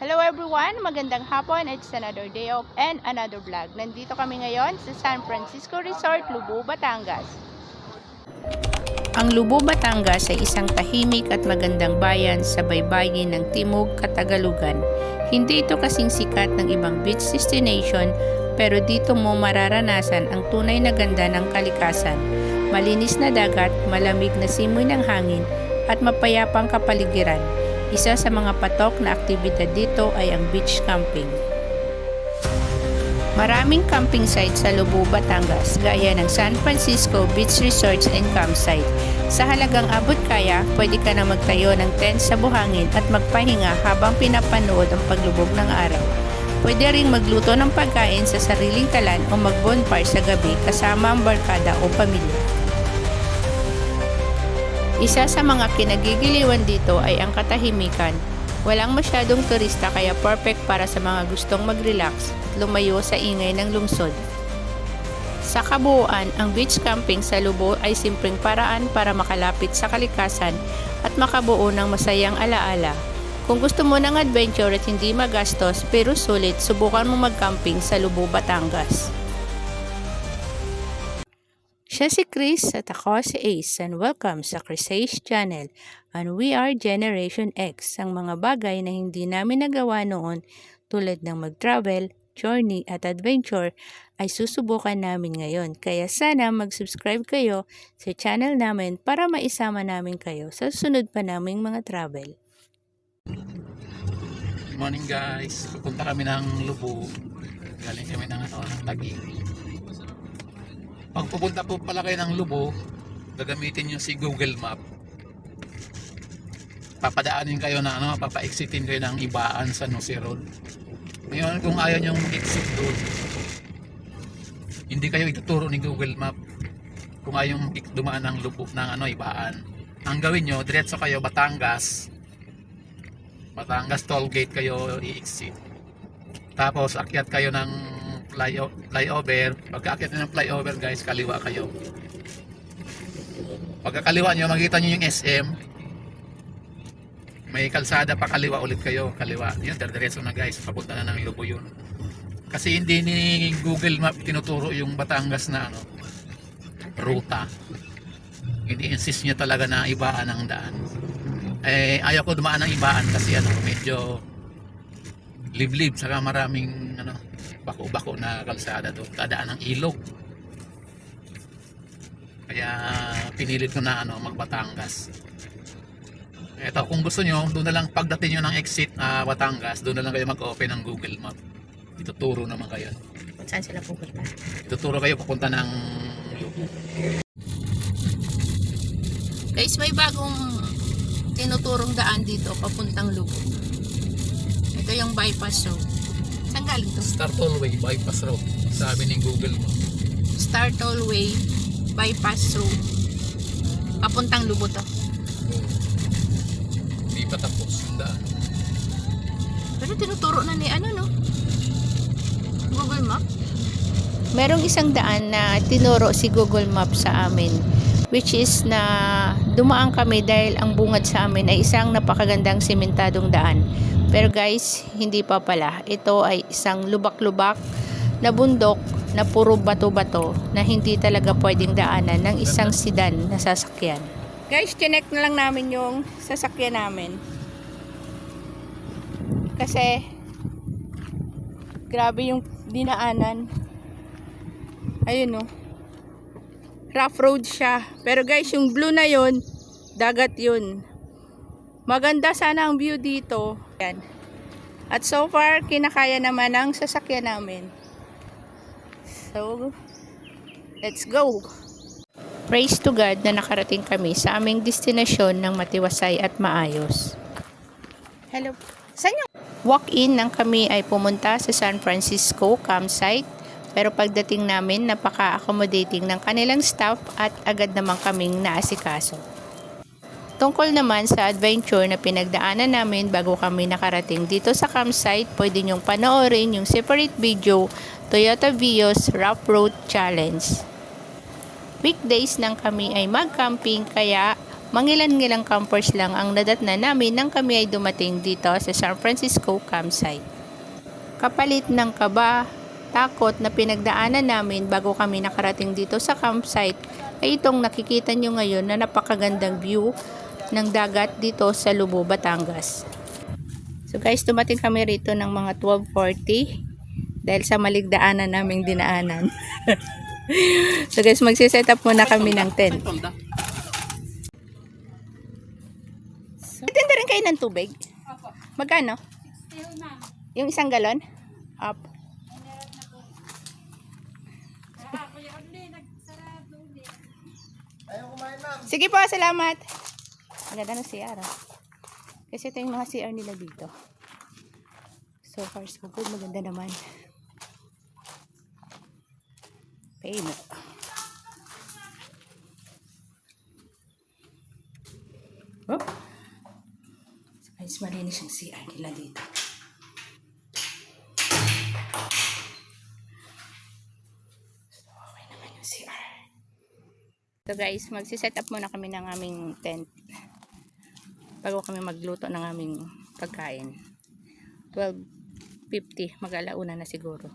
Hello everyone! Magandang hapon. It's another day of and another vlog. Nandito kami ngayon sa San Francisco Resort, Lubo, Batangas. Ang Lubo, Batangas ay isang tahimik at magandang bayan sa baybayin ng Timog, Katagalugan. Hindi ito kasing sikat ng ibang beach destination, pero dito mo mararanasan ang tunay na ganda ng kalikasan. Malinis na dagat, malamig na simoy ng hangin, at mapayapang kapaligiran. Isa sa mga patok na aktibidad dito ay ang beach camping. Maraming camping site sa Lubo, Batangas, gaya ng San Francisco Beach Resorts and Campsite. Sa halagang abot kaya, pwede ka na magtayo ng tent sa buhangin at magpahinga habang pinapanood ang paglubog ng araw. Pwede ring magluto ng pagkain sa sariling kalan o mag-bonfire sa gabi kasama ang barkada o pamilya. Isa sa mga kinagigiliwan dito ay ang katahimikan. Walang masyadong turista kaya perfect para sa mga gustong mag-relax at lumayo sa ingay ng lungsod. Sa kabuuan, ang beach camping sa Lubo ay simpleng paraan para makalapit sa kalikasan at makabuo ng masayang alaala. Kung gusto mo ng adventure at hindi magastos pero sulit, subukan mo mag-camping sa Lubo, Batangas. Siya si Chris at ako si Ace and welcome sa Chris Ace Channel and we are Generation X, ang mga bagay na hindi namin nagawa noon tulad ng mag-travel, journey at adventure ay susubukan namin ngayon. Kaya sana mag-subscribe kayo sa channel namin para maisama namin kayo sa susunod pa naming mga travel. Good morning guys, pupunta kami ng Lubo. Galing kami ng Taguig. Pag pupunta po pala kayo ng Lubo, gagamitin nyo si Google Map. Papadaanin kayo na papaiksitin kayo ng Ibaan sa Nose Road. Ngayon kung ayaw nyo mag-exit doon, hindi kayo ituturo ni Google Map kung ayaw dumaan ng Lubo ng Ibaan. Ang gawin nyo, diretso kayo Batangas toll gate kayo i-exit. Tapos akyat kayo ng flyover. Pagka-akyat nyo ng flyover guys, kaliwa kayo. Pagkakaliwa nyo, makikita nyo yung SM. May kalsada pa kaliwa ulit kayo. Kaliwa. Yun, diretso na guys. Papunta na ng Lubo yun. Kasi hindi ni Google Map tinuturo yung Batangas na ruta. Hindi insist niya talaga na Ibaan ang daan. Ayaw ko dumaan ng Ibaan kasi medyo liblib, saka maraming bako-bako na kalsada doon, dadaan ng ilog. Kaya pinilit ko na mag-Batangas. Eto, kung gusto nyo, doon na lang pagdating nyo ng exit Batangas, doon na lang kayo mag-open ng Google Map. Ituturo naman kayo. Saan sila pupunta? Ituturo kayo papunta ng Lubo. Guys, may bagong tinuturong daan dito papuntang Lubo. Ito yung bypass road. Saan galing to? Star Tollway Bypass Road, sabi ni Google Map. Star Tollway Bypass Road. Papuntang Lubo to. Hindi pa tapos yung daan. Pero tinuturo na ni Google Map. Merong isang daan na tinuro si Google Map sa amin, which is na dumaan kami dahil ang bungad sa amin ay isang napakagandang simentadong daan. Pero guys, hindi pa pala. Ito ay isang lubak-lubak na bundok na puro bato-bato na hindi talaga pwedeng daanan ng isang sedan na sasakyan. Guys, chinek na lang namin yung sasakyan namin. Kasi grabe yung dinaanan. Ayun rough road siya. Pero guys, yung blue na yun, dagat yun. Maganda sana ang view dito. Yan. At so far, kinakaya naman ang sasakyan namin. So, let's go! Praise to God na nakarating kami sa aming destinasyon ng matiwasay at maayos. Hello. Saan yung walk-in ng kami ay pumunta sa San Francisco campsite. Pero pagdating namin, napaka-accommodating ng kanilang staff at agad naman kaming naasikaso. Tungkol naman sa adventure na pinagdaanan namin bago kami nakarating dito sa campsite, pwede nyong panoorin yung separate video, Toyota Vios Rough Road Challenge. Weekdays nang kami ay mag-camping kaya Mangilan-ngilang campers lang ang nadatnan namin nang kami ay dumating dito sa San Francisco campsite. Kapalit ng kaba, takot na pinagdaanan namin bago kami nakarating dito sa campsite ay itong nakikita nyo ngayon na napakagandang view ng dagat dito sa Lubo, Batangas. So guys, dumating kami rito ng mga 12:40 dahil sa maligdaanan naming dinaanan. So guys, magsiset up muna kami ng tent. Tinda rin kayo ng tubig? Magkano? Yung isang galon? Up. Sige po, salamat. Maganda ng CR. Kasi ito yung mga CR nila dito. So far so good. Maganda naman. Pay mo. Oh. So guys, malinis yung CR nila dito. So okay naman yung CR. So guys, magsiset up muna kami ng aming tent bago kami magluto ng aming pagkain. 12:50, mag-alauna na siguro.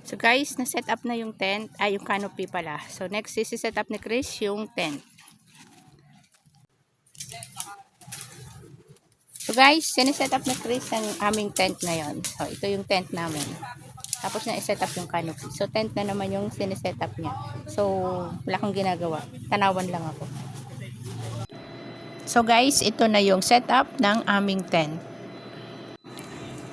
So guys, na-set up na yung tent, yung canopy pala. So next is set up ni Chris yung tent. So guys, sineset up ni Chris ang aming tent ngayon. So ito yung tent namin. Tapos na i-set up yung canopy. So tent na naman yung sineset up niya. So wala kang ginagawa. Tanawan lang ako. So guys, ito na yung setup ng aming tent.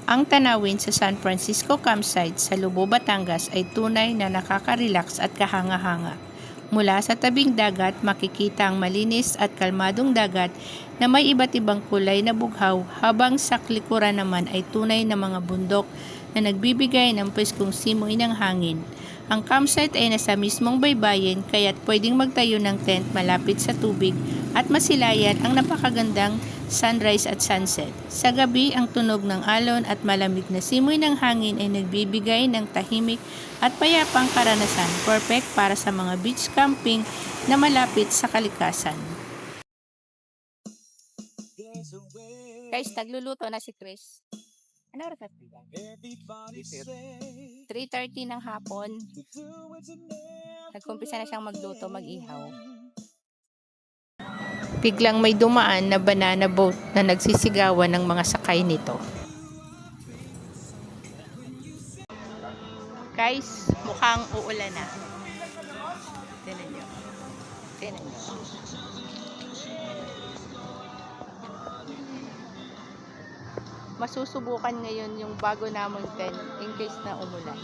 Ang tanawin sa San Francisco campsite sa Lubo, Batangas ay tunay na nakaka-relax at kahanga-hanga. Mula sa tabing dagat, makikita ang malinis at kalmadong dagat na may iba't ibang kulay na bughaw, habang sa likuran naman ay tunay na mga bundok na nagbibigay ng preskong simoy ng hangin. Ang campsite ay nasa mismong baybayin, kaya't pwedeng magtayo ng tent malapit sa tubig at masilayan ang napakagandang sunrise at sunset. Sa gabi, ang tunog ng alon at malamig na simoy ng hangin ay nagbibigay ng tahimik at payapang karanasan, perfect para sa mga beach camping na malapit sa kalikasan. Guys, tagluluto na si Chris. Ano oras na? 3:30 ng hapon. Nagkumpisa na siyang magluto, mag-ihaw. Biglang may dumaan na banana boat na nagsisigawan ng mga sakay nito. Guys, mukhang uulan na. Tingnan nyo. Tingnan nyo. Masusubukan ngayon yung bago namong tent in case na umulan.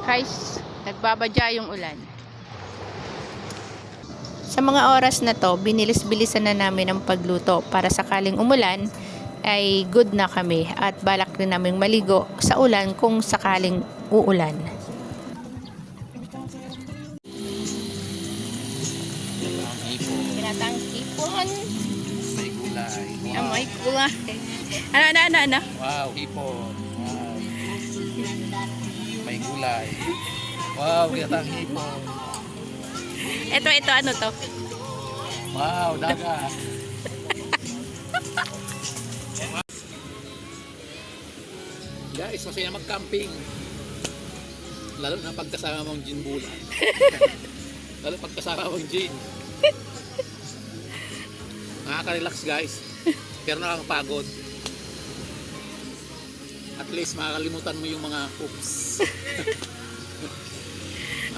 Guys, nagbabadya yung ulan. Sa mga oras na to, binilis-bilisan na namin ang pagluto para sakaling umulan ay good na kami at balak rin naming maligo sa ulan kung sakaling uulan. Pinatang hipon. May gulay. Wow. May gulay. Ano? Wow, hipon. Wow. May gulay. Wow, pinatang hipon. Ito, ano to? Wow, dagat. Guys, masaya mag-camping. Lalo na pagkasama mong gin bulan. Lalo pagkasama mong gin. Nakaka-relax guys. Pero nakakapagod. At least makakalimutan mo yung mga oops.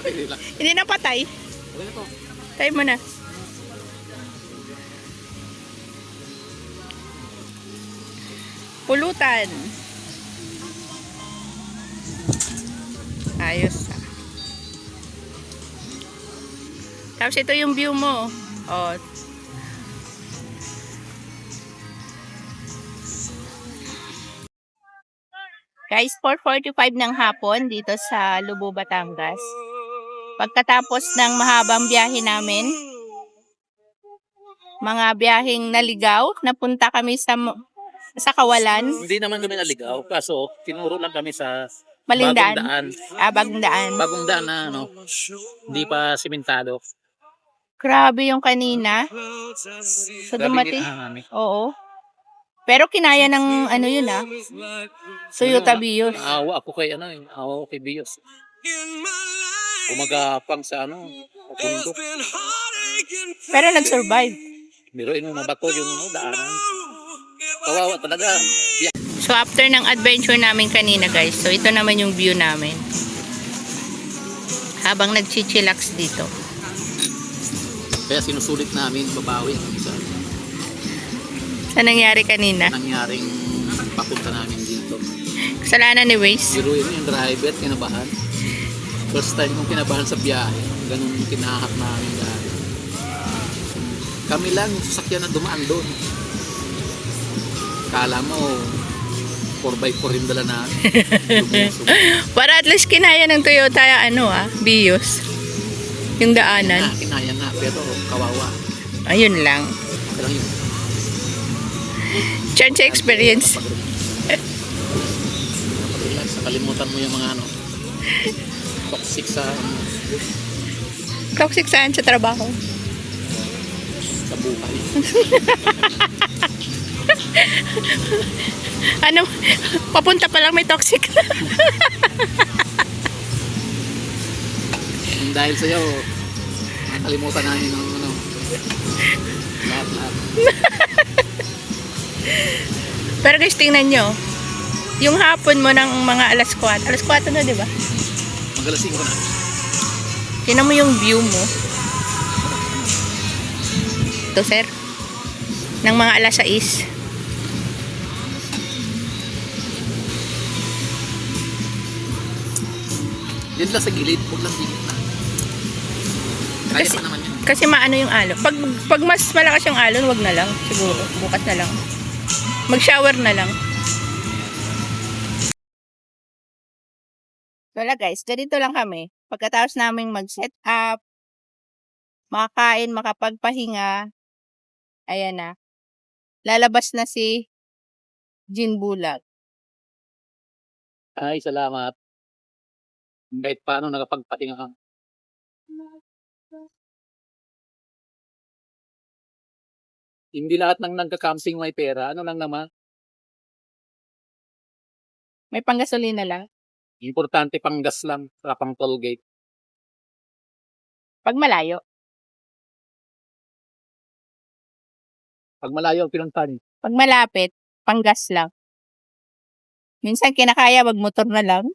Nakaka-relax. Hindi na patay. Okay na to. Tayo mo na. Pulutan. Ayos na. Tapos ito yung view mo. Oh. Guys, 4:45 ng hapon dito sa Lubo, Batangas. Pagkatapos ng mahabang biyahe namin, mga biyaheng naligaw, napunta kami sa Kawalan. Hindi naman kami naligaw, kaso tinuro lang kami sa Maling bagong daan. daan. Bagong daan. Bagong daan na hindi pa simentado. Grabe yung kanina. Sa dumating. Oo. Pero kinaya ng ano yun Toyota Vios. Naawa ako kay naawa ako kay Bios. Umagapang sa bundok. Pero nag-survive. Biruin mo mabato yung daanan. Kawawa talaga. So after ng adventure namin kanina guys, so ito naman yung view namin. Habang nagchichillax dito. Kaya sinusulit namin babawi ang isa. Sa nangyari kanina. Nangyaring papunta namin dito. Kasalanan ni Waze. Biruin mo yung driver, kinabahan. First time kong kinabahan sa biyahe. Ganun yung kinahak namin dahil. Kami lang yung sasakyan na dumaan doon. Kala mo 4x4 yung dala namin. Para at least kinaya ng Toyota Vios. Yung daanan. Kinaya nga, pero kawawa. Ayun lang. Pero yun. Chance experience. Relax, kalimutan mo yung mga toxic Toxic saan sa trabaho? sa buhay. Papunta pa lang may toxic. Dahil sa'yo, nakalimutan namin ng lahat. Pero guys, tingnan nyo. Yung hapon mo ng mga alas 4. Alas 4 na, di ba? Magalasing ko na. Tingnan mo yung view mo. Ito, sir. Ng mga alas 6. Yan lang sa gilid, huwag lang gilid na. Kaya Kasi- pa naman yun. Kasi maano yung alon. Pag mas malakas yung alon, wag na lang. Siguro. Bukas na lang. Mag-shower na lang. Wala guys, ganito lang kami. Pagkatapos naming mag-set up, makakain, makapagpahinga, ayan na. Lalabas na si Jean Bulag. Ay, salamat. Kahit paano nakapagpatinga ka. Hindi lahat ng nagka-camping may pera. Ano lang naman, May panggasolina lang. importante pang gas lang, saka pang toll gate. Pag malayo. Pag malayo ang pinuntahan, Pag malapit, panggas lang. Minsan kinakaya, motor na lang.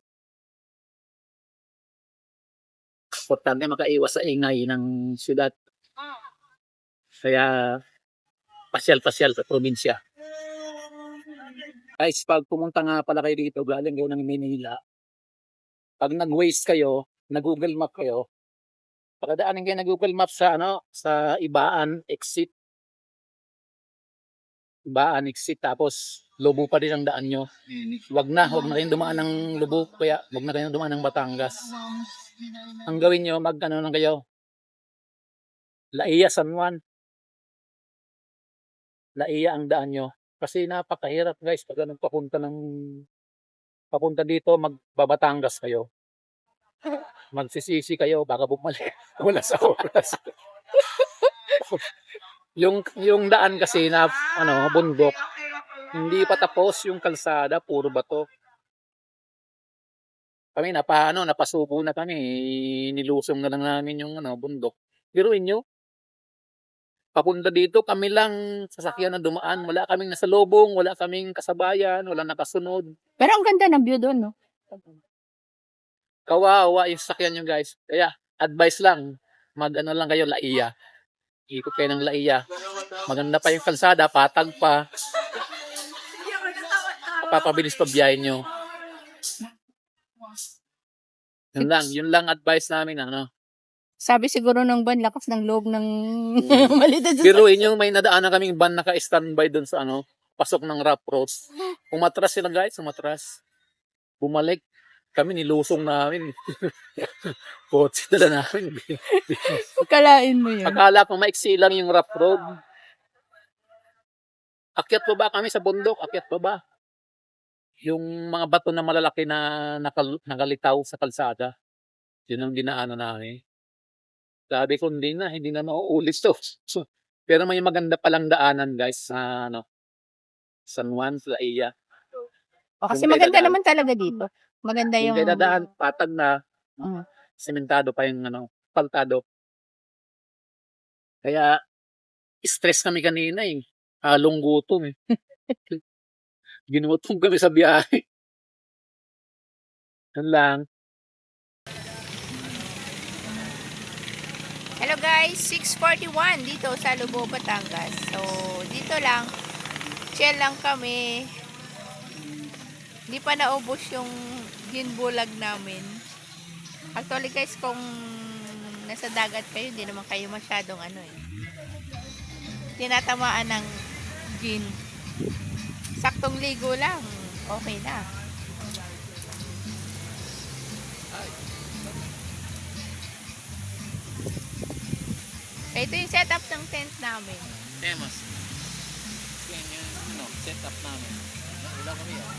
importante makaiwas sa ingay ng syudad. Kaya, pasyal-pasyal sa probinsya. Guys, pag pumunta nga pala kayo dito, galing kayo ng Manila, pag nag-waste kayo, nag-Google Map kayo, pagdaanin kayo na Google Map sa sa Ibaan exit. Ibaan exit, tapos Lubo pa din ang daan nyo. Wag na kayong dumaan ng Lubo, kaya wag na kayong dumaan ng Batangas. Ang gawin nyo, lang kayo. Laia San Juan. Laia ang daan nyo. Kasi napakahirap guys, pag papunta dito, magbabatangas kayo. Magsisisi kayo, baka bumalik. Wala sa oras. yung daan kasi na bundok, hindi pa tapos yung kalsada, puro bato. Kami napasubo na kami, nilusong na lang namin yung bundok. Biruin nyo, papunta dito kami lang sasakyan na dumaan, wala kaming nasa lobong, wala kaming kasabayan, wala nakasunod. Pero ang ganda ng view doon, no? Kawawa yung sasakyan nyo guys. Kaya advice lang, lang kayo Laia. Ikot kayo ng Laia. Maganda pa yung kalsada, patag pa. Papabilis pa biyahe nyo. Yun lang advice namin Sabi siguro ng van, lakas ng loob ng maliit. Biruin nyo, may nadaanan kaming van naka-standby doon sa pasok ng rough roads. Umatras sila guys, bumalik. Kami nilusong namin. Kotse dala namin. Kalain mo yun. Akala ko maiksi lang yung rough road. Akyat pa ba kami sa bundok? Akyat pa ba? Yung mga bato na malalaki na nakalitaw sa kalsada. Yun ang dinaanan namin. Sabi ko hindi na mauulit 'to. So, pero may maganda palang daanan guys sa ano, San Juan, Playa. O, kasi Kung kayo maganda dadaan naman talaga dito. Maganda kung yung kayo dadaan patag na, mm. sementado pa yung ano, aspaltado. Kaya stress kami kanina, eh, halong gutom, eh. Ginutom kami sa biyahe, yun lang. Hello guys, 6:41 dito sa Lubo, Batangas. So, dito lang, chill lang kami. Hindi pa naubos yung ginbulag namin. Actually guys, kung nasa dagat kayo, hindi naman kayo masyadong ano eh. Tinatamaan ng gin. Saktong ligo lang, okay na. Ito yung setup ng tent namin. Temos. Yan yung ano, setup namin. Wala kami, oh.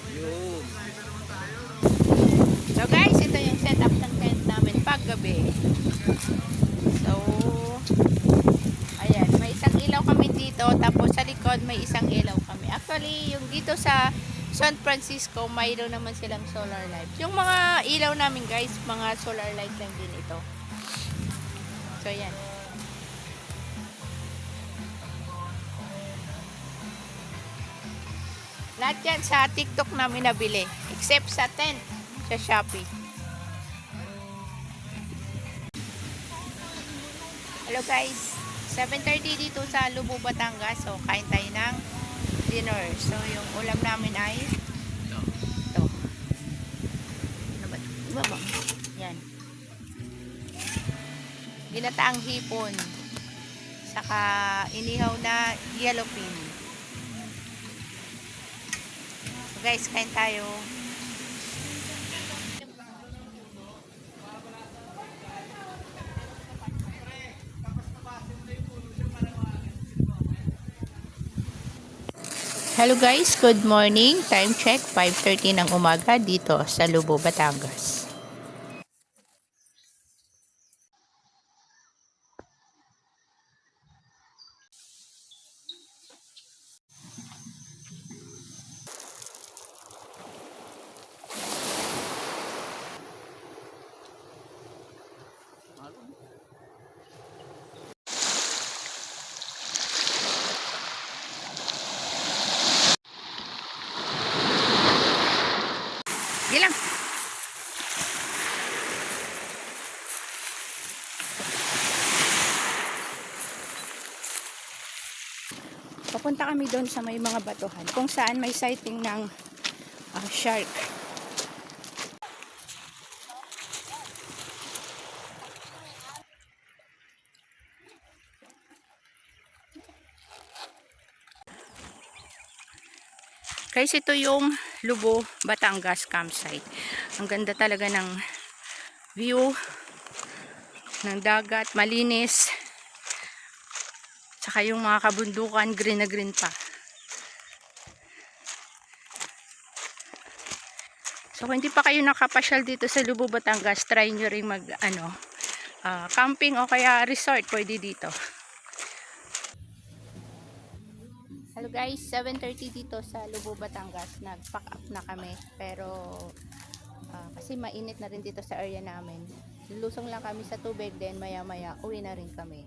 Yun. So guys, ito yung setup ng tent namin pag gabi. So, ayan, may isang ilaw kami dito, tapos sa likod may isang ilaw kami. Actually, yung dito sa San Francisco, mayroon naman silang solar light. Yung mga ilaw namin guys, mga solar light lang din ito. So, ayan. Lahat yan sa TikTok namin nabili. Except sa tent, sa Shopee. Hello guys, 7:30 dito sa Lubo, Batangas. So, kain tayo ng dinner. So, yung ulam namin ay ito. Ano ba? Iba ba? Yan. Ginataang hipon. Saka inihaw na yellowfin. So, guys, kain tayo. Hello guys, good morning. Time check, 5:30 ng umaga dito sa Lubo, Batangas. Gilang. Papunta kami doon sa may mga batuhan kung saan may sighting ng shark. Guys, ito yung Lubo, Batangas campsite. Ang ganda talaga ng view ng dagat, malinis. Tsaka yung mga kabundukan, green na green pa. So, kung hindi pa kayo nakapasyal dito sa Lubo, Batangas, try nyo rin mag, camping o kaya resort, pwede dito. Hello guys, 7:30 dito sa Lubo, Batangas. Nag-pack up na kami. Pero, kasi mainit na rin dito sa area namin. Lulusong lang kami sa tubig, then maya-maya, uwi na rin kami.